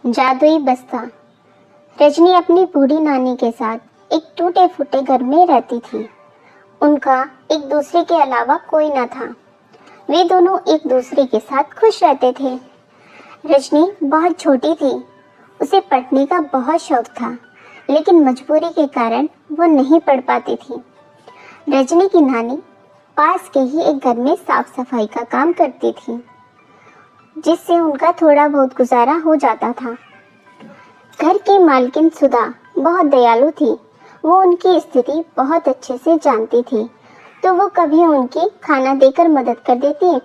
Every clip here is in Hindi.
जादुई बस्ता। रजनी अपनी बूढ़ी नानी के साथ एक टूटे फूटे घर में रहती थी। उनका एक दूसरे के अलावा कोई न था। वे दोनों एक दूसरे के साथ खुश रहते थे। रजनी बहुत छोटी थी। उसे पढ़ने का बहुत शौक था, लेकिन मजबूरी के कारण वो नहीं पढ़ पाती थी। रजनी की नानी पास के ही एक घर में साफ सफाई का काम करती थी, जिससे उनका थोड़ा बहुत गुजारा हो जाता था। घर की मालकिन सुधा बहुत दयालु थी। वो उनकी स्थिति बहुत अच्छे से जानती थी, तो वो कभी उनकी खाना देकर मदद कर देती,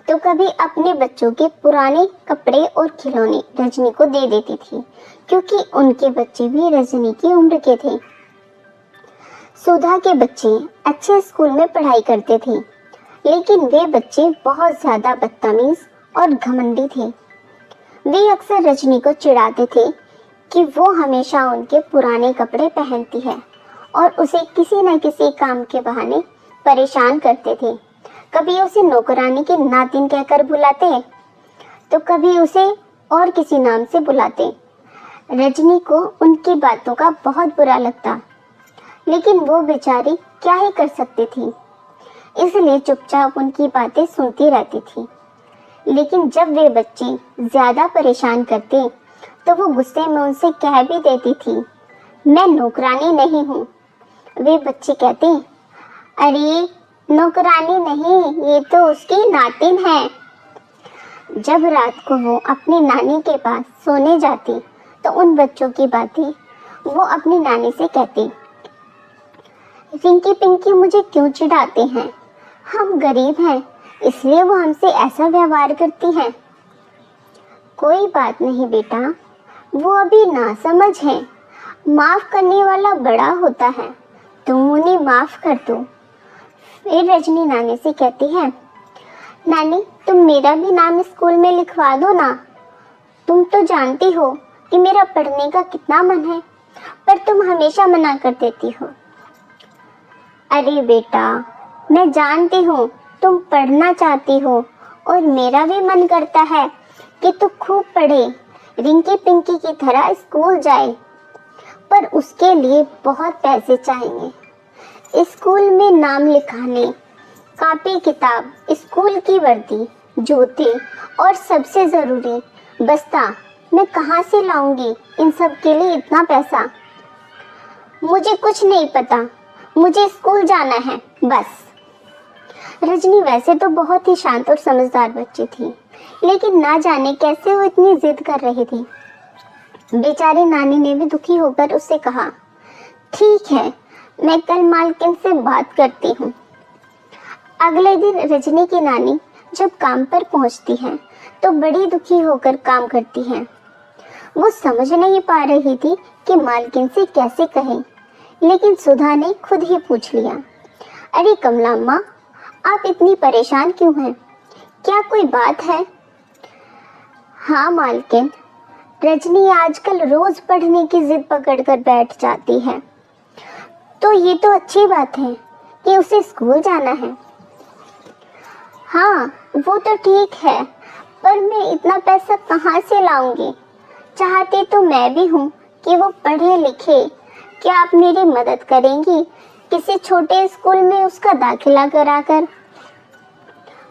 तो कभी अपने बच्चों के पुराने कपड़े और खिलौने रजनी को दे देती थी, क्योंकि उनके बच्चे भी रजनी की उम्र के थे। सुधा के बच्चे अच्छे स्कूल में पढ़ाई करते थे, लेकिन वे बच्चे बहुत ज़्यादा बदतमीज और घमंडी थे। वे अक्सर रजनी को चिढ़ाते थे कि वो हमेशा उनके पुराने कपड़े पहनती है और उसे किसी न किसी काम के बहाने परेशान करते थे। कभी उसे नौकरानी की नातिन कहकर बुलाते, तो कभी उसे और किसी नाम से बुलाते। रजनी को उनकी बातों का बहुत बुरा लगता, लेकिन वो बेचारी क्या ही कर सकती थी, इसलिए चुपचाप उनकी बातें सुनती रहती थी। लेकिन जब वे बच्चे ज़्यादा परेशान करते, तो वो गुस्से में उनसे कह भी देती थी, मैं नौकरानी नहीं हूँ। वे बच्चे कहते, अरे नौकरानी नहीं, ये तो उसकी नातिन है। जब रात को वो अपनी नानी के पास सोने जाती, तो उन बच्चों की बातें वो अपनी नानी से कहती, रिंकी पिंकी मुझे क्यों चिढ़ाते हैं, हम गरीब हैं, इसलिए वो हमसे ऐसा व्यवहार करती हैं। कोई बात नहीं बेटा, वो अभी नासमझ है, माफ करने वाला बड़ा होता है, तुम उन्हें माफ कर दो। फिर रजनी नानी से कहती है, नानी तुम मेरा भी नाम स्कूल में लिखवा दो ना, तुम तो जानती हो कि मेरा पढ़ने का कितना मन है, पर तुम हमेशा मना कर देती हो। अरे बेटा, मैं जानती हूँ तुम पढ़ना चाहती हो और मेरा भी मन करता है कि तू खूब पढ़े, रिंकी पिंकी की तरह स्कूल जाए, पर उसके लिए बहुत पैसे चाहिए। स्कूल में नाम लिखाने, कॉपी किताब, स्कूल की वर्दी, जूते और सबसे ज़रूरी बस्ता मैं कहाँ से लाऊंगी इन सब के लिए इतना पैसा? मुझे कुछ नहीं पता, मुझे स्कूल जाना है बस। रजनी वैसे तो बहुत ही शांत और समझदार बच्ची थी, लेकिन ना जाने कैसे वो इतनी जिद कर रही थी। बेचारी नानी ने भी दुखी होकर उससे कहा, ठीक है, मैं कल मालकिन से बात करती हूँ। अगले दिन रजनी की नानी जब काम पर पहुँचती है, तो बड़ी दुखी होकर काम करती है। वो समझ नहीं पा रही थी कि मालकिन से कैसे कहे, लेकिन सुधा ने खुद ही पूछ लिया, अरे कमला अम्मा, आप इतनी परेशान क्यों हैं? क्या कोई बात है? हाँ मालकिन, रजनी आजकल रोज पढ़ने की जिद पकड़कर बैठ जाती है, तो ये तो अच्छी बात है कि उसे स्कूल जाना है। हाँ वो तो ठीक है, पर मैं इतना पैसा कहाँ से लाऊंगी? चाहती तो मैं भी हूँ कि वो पढ़े लिखे। क्या आप मेरी मदद करेंगी किसी छोटे स्कूल में उसका दाखिला कराकर?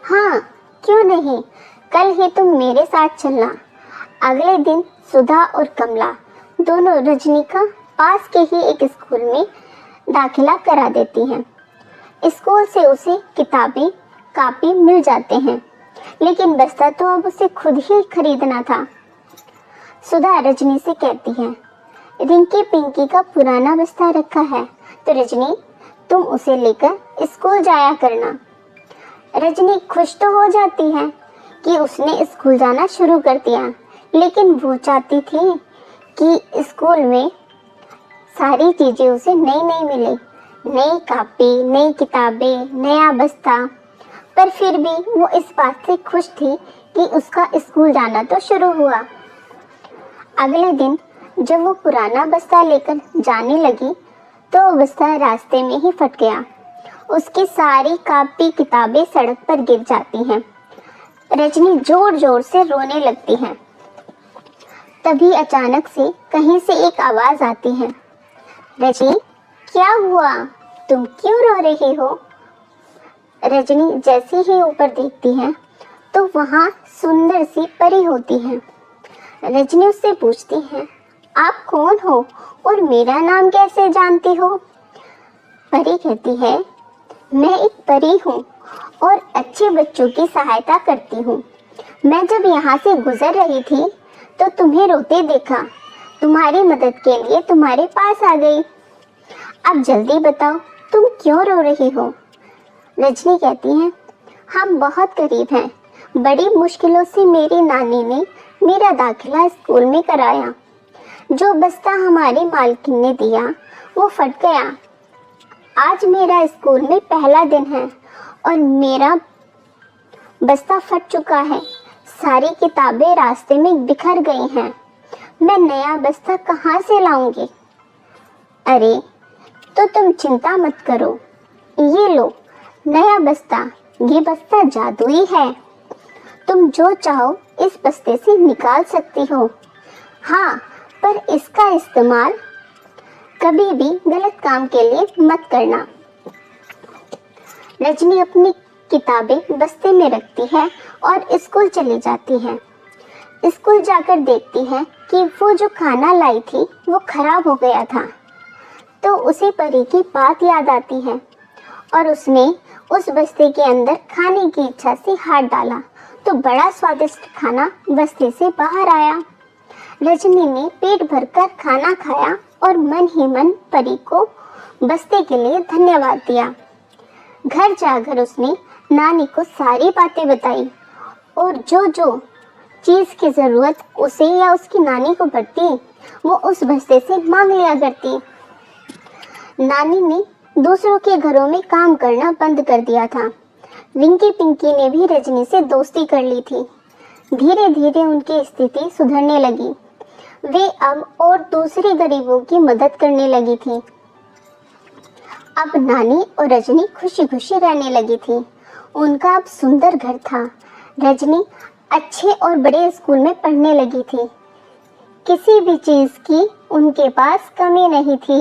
हाँ क्यों नहीं, कल ही तुम मेरे साथ चलना। अगले दिन सुधा और कमला दोनों रजनी का पास के ही एक स्कूल में दाखिला करा देती हैं। स्कूल से उसे किताबें कापी मिल जाते हैं, लेकिन बस्ता तो अब उसे खुद ही खरीदना था। सुधा रजनी से कहती है, रिंकी पिंकी का पुराना बस्ता रखा है, तो रजनी तुम उसे लेकर स्कूल जाया करना। रजनी खुश तो हो जाती है कि उसने स्कूल जाना शुरू कर दिया, लेकिन वो चाहती थी कि स्कूल में सारी चीज़ें उसे नई नई मिले, नई कॉपी, नई किताबें, नया बस्ता। पर फिर भी वो इस बात से खुश थी कि उसका स्कूल जाना तो शुरू हुआ। अगले दिन जब वो पुराना बस्ता लेकर जाने लगी, तो वो बस्ता रास्ते में ही फट गया। उसकी सारी कॉपी किताबें सड़क पर गिर जाती हैं। रजनी जोर जोर से रोने लगती है। तभी अचानक से कहीं से एक आवाज आती है, रजनी क्या हुआ, तुम क्यों रो रही हो? रजनी जैसे ही ऊपर देखती है तो वहाँ सुंदर सी परी होती है। रजनी उससे पूछती है, आप कौन हो और मेरा नाम कैसे जानती हो? परी कहती है, मैं एक परी हूँ और अच्छे बच्चों की सहायता करती हूँ। मैं जब यहाँ से गुजर रही थी तो तुम्हें रोते देखा, तुम्हारी मदद के लिए तुम्हारे पास आ गई। अब जल्दी बताओ तुम क्यों रो रही हो? रजनी कहती है, हम बहुत गरीब हैं, बड़ी मुश्किलों से मेरी नानी ने मेरा दाखिला स्कूल में कराया। जो बस्ता हमारी मालकिन ने दिया वो फट गया। आज मेरा स्कूल में पहला दिन है और मेरा बस्ता फट चुका है। सारी किताबें रास्ते में बिखर गई हैं। मैं नया बस्ता कहाँ से लाऊंगी? अरे तो तुम चिंता मत करो, ये लो नया बस्ता। ये बस्ता जादुई है, तुम जो चाहो इस बस्ते से निकाल सकती हो। हाँ, पर इसका इस्तेमाल कभी भी गलत काम के लिए मत करना। रजनी अपनी किताबें बस्ते में रखती है और स्कूल चली जाती है। स्कूल जाकर देखती है कि वो जो खाना लाई थी वो खराब हो गया था। तो उसे परी की बात याद आती है और उसने उस बस्ते के अंदर खाने की इच्छा से हाथ डाला तो बड़ा स्वादिष्ट खाना बस्ते से बाहर आया। रजनी ने पेट भरकर खाना खाया और मन ही मन परी को बस्ते के लिए धन्यवाद दिया। घर जाकर उसने नानी को सारी बातें बताई और जो जो चीज़ की ज़रूरत उसे या उसकी नानी को पड़ती वो उस बस्ते से मांग लिया करती। नानी ने दूसरों के घरों में काम करना बंद कर दिया था। रिंकी पिंकी ने भी रजनी से दोस्ती कर ली थी। धीरे धीरे उनकी स्थिति सुधरने लगी। वे अब और दूसरे गरीबों की मदद करने लगी थी। अब नानी और रजनी खुशी खुशी रहने लगी थी। उनका अब सुंदर घर था। रजनी अच्छे और बड़े स्कूल में पढ़ने लगी थी। किसी भी चीज़ की उनके पास कमी नहीं थी।